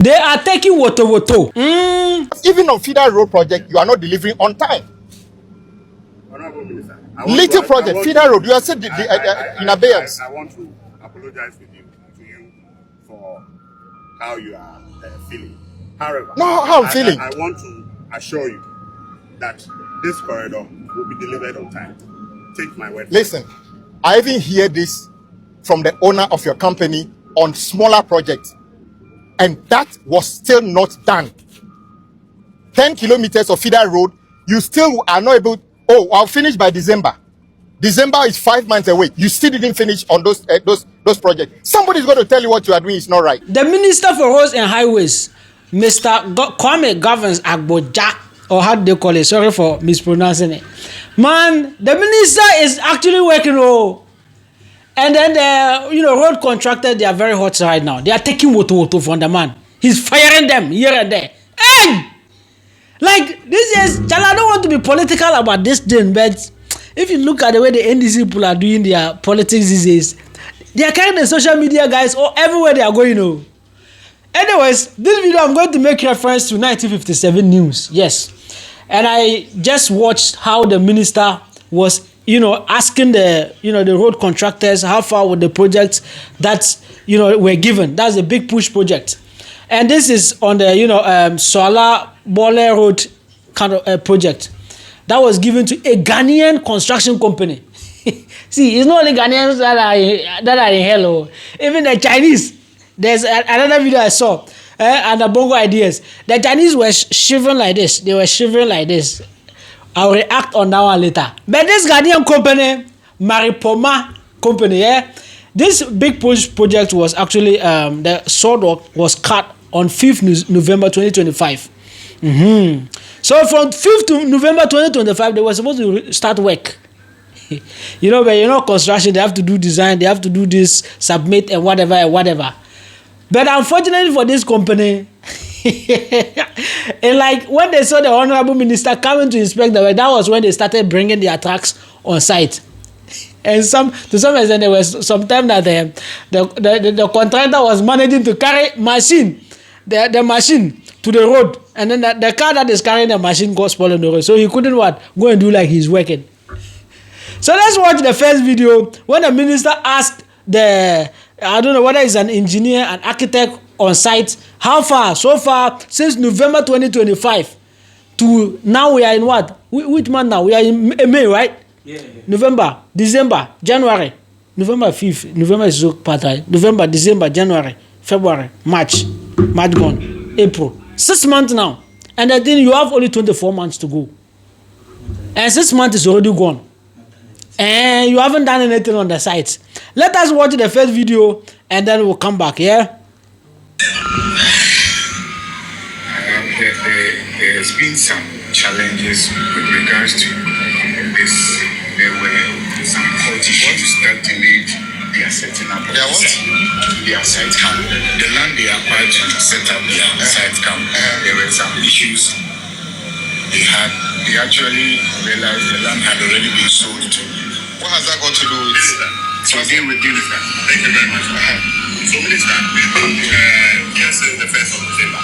They are taking woto. Even on feeder road project, you are not delivering on time. Minister, Little project, feeder road, you are still in abeyance. I want to apologize to you for how you are feeling. However, no, how I'm feeling. I want to assure you that this corridor will be delivered on time. Take my word. Listen, I even hear this from the owner of your company on smaller projects, and that was still not done. 10 kilometers of feeder road, you still are not able. Oh, I'll finish by December. December is 5 months away. You still didn't finish on those projects. Somebody's going to tell you what you are doing is not right. The Minister for Roads and Highways, Mr. Kwame Governs Agboja, or how do they call it? Sorry for mispronouncing it. Man, the minister is actually working. And then the road contractors, they are very hot right now. They are taking woto from the man. He's firing them here and there. Hey! Like, this is, I don't want to be political about this thing, but if you look at the way the NDC people are doing their politics these days, they are carrying the social media guys everywhere they are going. Anyways, this video I'm going to make reference to 1957 news. Yes. And I just watched how the minister was, asking the, the road contractors how far with the projects that, were given. That's a big push project. And this is on the, Soala Bole Road kind of project that was given to a Ghanaian construction company. See, it's not only Ghanaians that are in hell. Even the Chinese. There's another video I saw, and the Bongo ideas. The Chinese were shivering like this. They were shivering like this. I'll react on that one later. But this Ghanaian company, Maripoma company, this big push project was actually, the sword was cut on 5th November 2025. So from 5th November 2025, they were supposed to start work. But construction, they have to do design, they have to do this, submit and whatever. But unfortunately for this company, and like when they saw the honorable minister coming to inspect the work, that was when they started bringing their trucks on site. And to some extent, there was some time that the contractor was managing to carry the machine to the road, and then the car that is carrying the machine got spoiled on the road, so he couldn't go and do like he's working. So let's watch the first video when the minister asked I don't know whether it's an engineer, an architect on site, how far, so far, since November 2025 to now we are in what? Which month now? We are in May, right? Yeah. November, December, January. November 5th. November is so part-time. November, December, January, February, March gone. April. 6 months now. And I think you have only 24 months to go. And 6 months is already gone. And you haven't done anything on the site. Let us watch the first video and then we'll come back, yeah? There's been some challenges with regards to this. There were some court issues that delayed their setting up of their site camp. The land they acquired to set up their site camp, there were some issues they had. They actually realized the land had already been sold to. What has that got to do with to deal with Minister? Thank you very much. So, Minister, yes, the 1st of December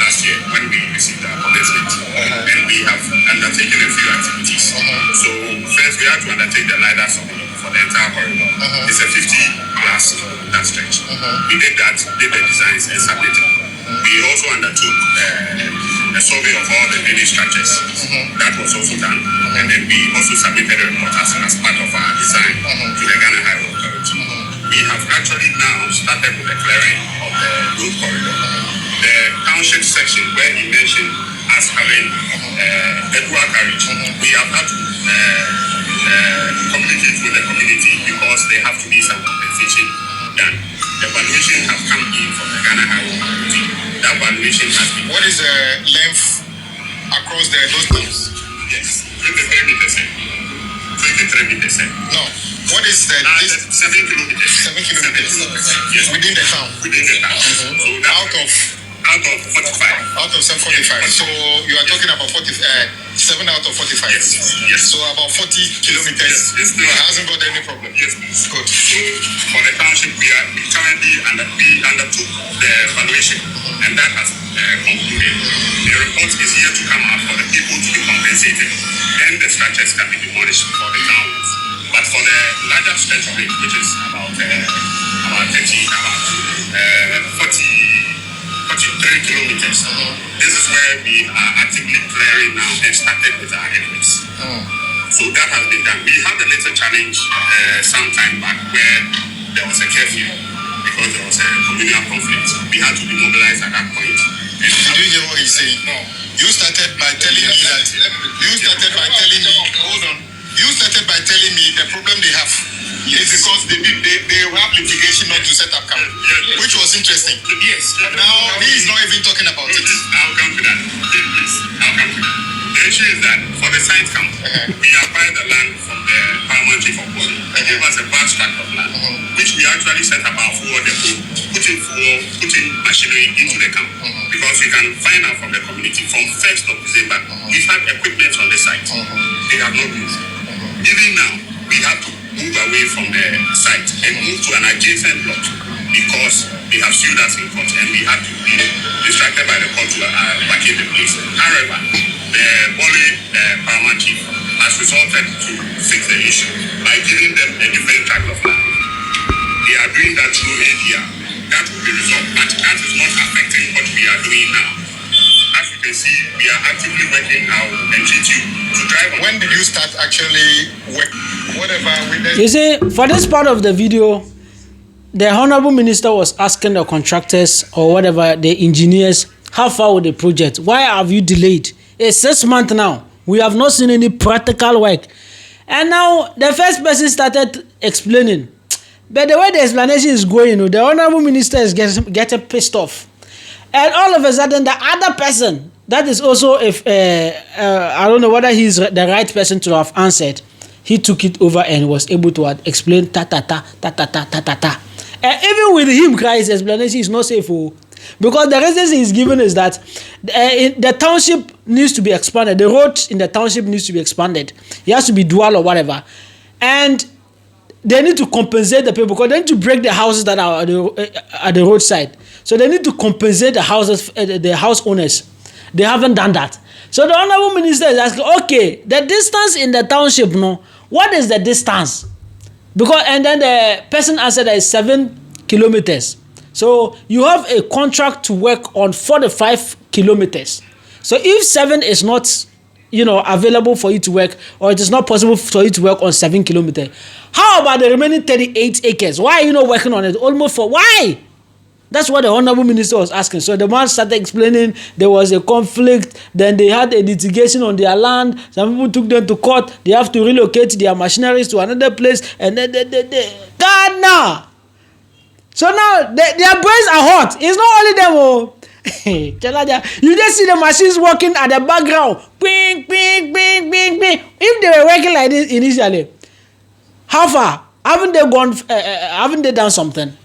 last year, when we received our commencement, and we have undertaken a few activities. So, first, we had to undertake the LiDAR survey for the entire corridor. It's a 50+ that stretch. We did that, did the designs, and submitted. We also undertook a survey of all the drainage structures. That was also done. And then we also submitted a report as part of our design to the Ghana Highway Authority. We have actually now started with the clearing of the road corridor. The township section where he mentioned us having a dual carriage, we have had to communicate with the community because there have to be some compensation done. The valuation has come in from the Ghana Highway Authority. That valuation has been... What is the length across those towns? Yes, 23 meters. 23 meters. No. What is the... 7 kilometers. 7 kilometers. Yes. Within the town. Within the town. So out of out of 45. Out of 745. So you are talking about 7 out of 45. Yes. So about 40 kilometers. Yes. Hasn't got any problem. Yes, please. Good. So for the township, we currently undertook the evaluation, and that has concluded. The report is here to come out for the people to be compensated. Then the structures can be demolished for the towns. But for the larger stretch of it, which is about 43 kilometers, this is where we are actively clearing now and started with our earthworks. So that has been done. We had a little challenge some time back where there was a curfew because there was a communal conflict. We had to demobilize at that point. Did you hear what he's saying? No. You started by telling me that. Hold on. You started by telling me the problem they have is because they have litigation not to set up camp, which was interesting. Yes. Now he is not even talking about it. I'll come to that. Please, I'll come to that. The issue is that for the site camp, we acquired the land from the paramount chief of police. He gave us a vast tract of land, which we actually set up our fuel depot, putting machinery into the camp. Because we can find out from the community from 1st of December, we had equipment on the site. They have not moved. Even now, we have to move away from the site and move to an adjacent plot because they have sued us in court and we have to be instructed by the court to vacate the place. However, the Bono paramount chief has resorted to fix the issue by giving them a different tract of land. They are doing that through ADR. That will be resolved, but that is not affecting what we are doing now. As you can see, we are actively working now and treat you to drive on. When did you start actually work? Whatever with them? You see, for this part of the video, the Honorable Minister was asking the contractors or whatever, the engineers, how far with the project? Why have you delayed? It's 6 months now. We have not seen any practical work. And now the first person started explaining. But the way the explanation is going, the Honorable Minister is getting pissed off. And all of a sudden, the other person, that is also, I don't know whether he's the right person to have answered, he took it over and was able to explain ta-ta-ta. And even with him, his explanation is not safe. Because the reason he's given is that the township needs to be expanded. The road in the township needs to be expanded. It has to be dual or whatever. And they need to compensate the people because they need to break the houses that are at the roadside. So they need to compensate the houses, the house owners. They haven't done that. So the Honorable Minister is asking, okay, the distance in the township, what is the distance? Because and then the person answered that is 7 kilometers. So you have a contract to work on 45 kilometers. So if 7 is not, available for you to work, or it is not possible for you to work on 7 kilometers, how about the remaining 38 acres? Why are you not working on it? Why? That's what the Honorable Minister was asking. So the man started explaining there was a conflict, then they had a litigation on their land, some people took them to court, they have to relocate their machineries to another place, and then Ghana. So now their brains are hot. It's not only them. You just see the machines working at the background. Bing, bing, bing, bing, bing. If they were working like this initially, how far? Haven't they done something?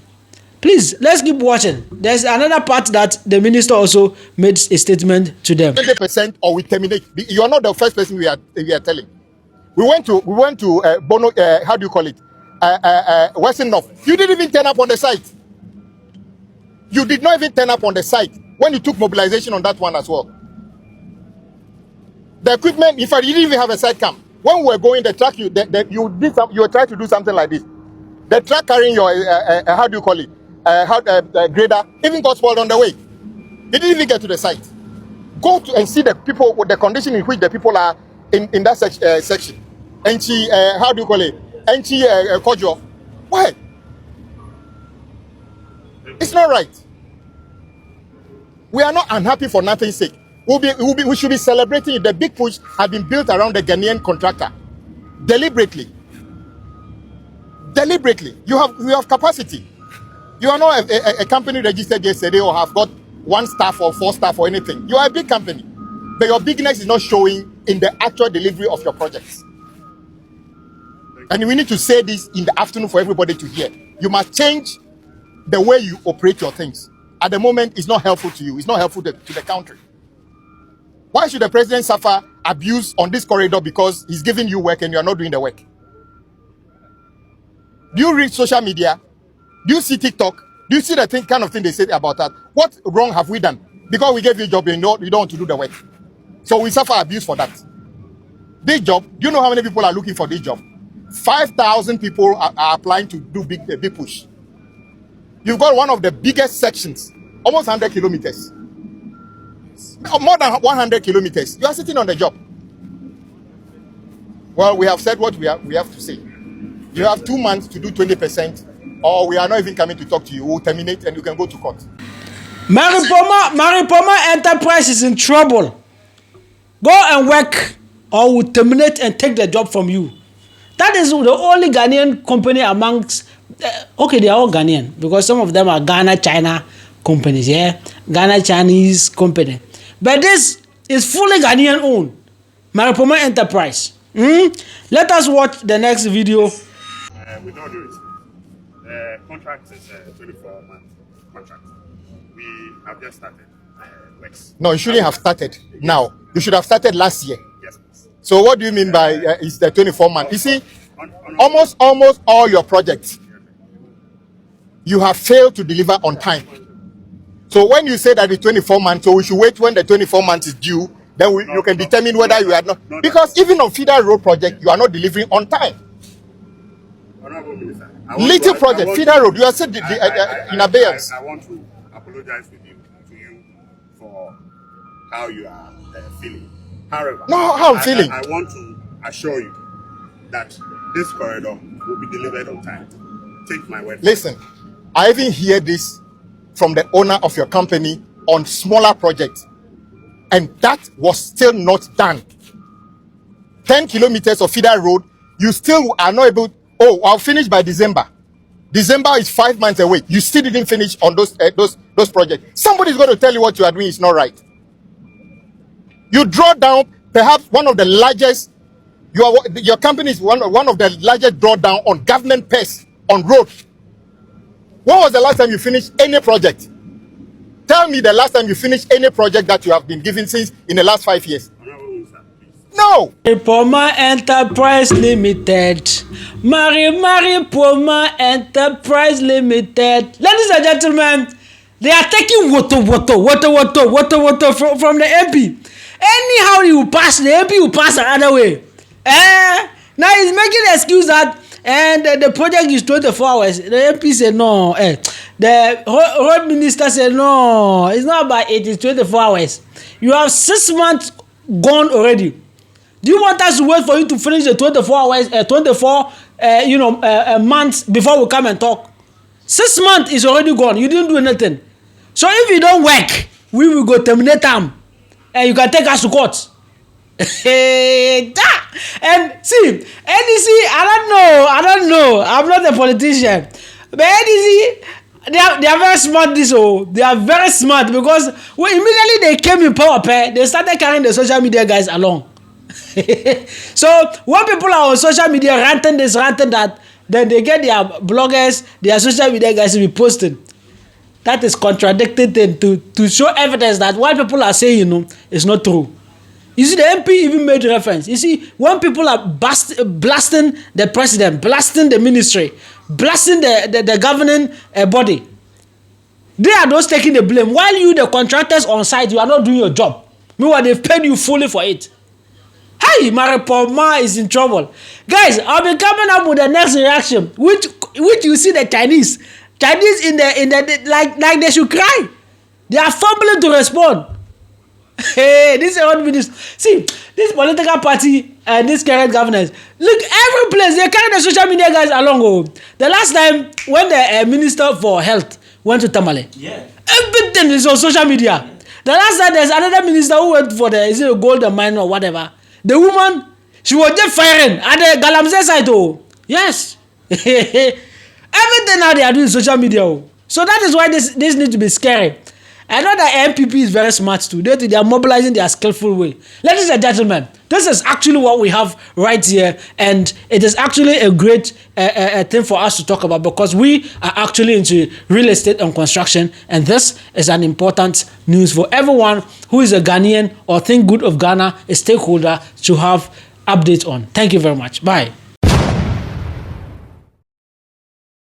Please, let's keep watching. There's another part that the minister also made a statement to them. 20% or we terminate. You are not the first person we are telling. We went to Bono, how do you call it? Western North. You didn't even turn up on the site. You did not even turn up on the site when you took mobilization on that one as well. The equipment, in fact, you didn't even have a site camp. When we were going, the truck, you were trying to do something like this. The truck carrying your, how do you call it? Grader, even got spoiled on the way. It didn't even get to the site. Go to and see the people, with the condition in which the people are in that section. And how do you call it? And Kojo. Why? It's not right. We are not unhappy for nothing's sake. We should be celebrating it. The big push has been built around the Ghanaian contractor. Deliberately. You have capacity. You are not a company registered yesterday or have got 1 staff or 4 staff or anything. You are a big company. But your bigness is not showing in the actual delivery of your projects. And we need to say this in the afternoon for everybody to hear. You must change the way you operate your things. at the moment is not helpful to you. It's not helpful to the country. Why should the president suffer abuse on this corridor because he's giving you work and you are not doing the work? Do you read social media? Do you see TikTok? Do you see the kind of thing they said about that? What wrong have we done? Because we gave you a job and you don't want to do the work. So we suffer abuse for that. This job, do you know how many people are looking for this job? 5,000 people are applying to do a big push. You've got one of the biggest sections, almost 100 kilometers. More than 100 kilometers. You are sitting on the job. Well, we have said what we have to say. You have 2 months to do 20%, or we are not even coming to talk to you. We'll terminate and you can go to court. Maripoma Enterprise is in trouble. Go and work, or we'll terminate and take the job from you. That is the only Ghanaian company amongst. Okay, they are all Ghanaian because some of them are Ghana, China companies. Yeah, Ghana Chinese company. But this is fully Ghanaian owned. Maripoma Enterprise. Let us watch the next video. With all due respect, the contract is a 24-month contract. We have just started works. No, you shouldn't have started now. You should have started last year. Yes, please. So what do you mean by is the 24 months? You see, almost all your projects, you have failed to deliver on time. So when you say that it's 24 months, so we should wait when the 24 months is due, then you can determine whether you are not. Because even on feeder road project, you are not delivering on time. Little project, feeder road, you are still in abeyance. I want to apologize to you for how you are feeling. However, no, how I'm feeling. I want to assure you that this corridor will be delivered on time. Take my word. Listen, I even hear this from the owner of your company on smaller projects, and that was still not done. 10 kilometers of feeder road, you still are not able. Oh, I'll finish by December. December is 5 months away. You still didn't finish on those projects. Somebody's going to tell you what you are doing is not right. You draw down perhaps one of the largest. Your company is one of the largest drawdown on government purse on road. When was the last time you finished any project? Tell me the last time you finished any project that you have been given since in the last 5 years. No. Maripoma Enterprise Limited. Maripoma Enterprise Limited. Ladies and gentlemen, they are taking water from the MP. Anyhow you pass, the MP will pass another way. Now he's making the excuse that and the project is 24 hours. The MP said no. The road minister said no. It's not about it. It's 24 hours. You have 6 months gone already. Do you want us to wait for you to finish the 24 hours, 24 months before we come and talk? 6 months is already gone. You didn't do anything. So if you don't work, we will go terminate them, and you can take us to court. And see, NDC, I don't know. I'm not a politician, but NDC, they are very smart. They are very smart because immediately they came in power, they started carrying the social media guys along. So when people are on social media ranting this, ranting that, then they get their bloggers, their social media guys to be posting. That is contradicted them to show evidence that what people are saying, is not true. You see, the MP even made reference. You see, when people are blasting the president, blasting the ministry, blasting the governing body, they are those taking the blame. While you, the contractors on site, you are not doing your job. Meanwhile, they've paid you fully for it. Hey, Maripoma is in trouble. Guys, I'll be coming up with the next reaction, which you see the Chinese in the like they should cry. They are fumbling to respond. Hey, this is what minister. See, this political party and this current governance. Look, every place they carry the social media guys along. The last time when the minister for health went to Tamale, everything is on social media. The last time there's another minister who went for the gold mine or whatever. The woman, she was just firing at the Galamsey site. Yes. Everything now they are doing social media. So that is why this needs to be scary. I know that MPP is very smart too. They are mobilizing their skillful way. Ladies and gentlemen, This is actually what we have right here, and it is actually a great thing for us to talk about because we are actually into real estate and construction, and this is an important news for everyone who is a Ghanaian or think good of Ghana, a stakeholder to have updates on. Thank you very much. Bye.